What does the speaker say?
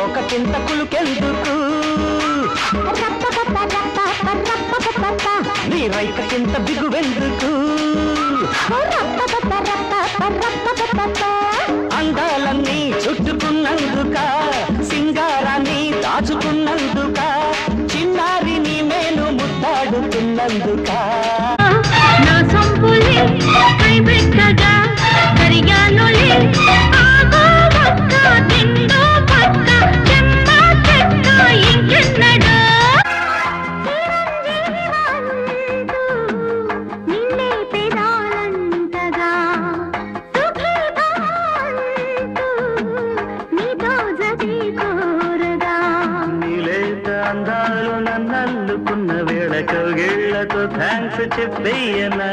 ఒకటింత కులుకెందుకు నీ రైకటింత బిగువెందుకు అందాలన్నీ చుట్టుకున్నందుక సింగారాన్ని దాచుకున్నందుక చిన్నారి నీ మేను ముద్దాడుతున్నందుక నా సంపులే కైబెట్టగా కరిగానులే ఆగో ఒక్క తిండో పక్క చెమ్మ చెక్క ఇంకెన్నడో నిన్నే పెదాలంతగా సుఖదాంతూ నీతో జతి కోరగా నీలేత అందాలు నన్నల్లుకున్న వేళ కౌగిళ్లతో థ్యాంక్స్ చెప్పేయనా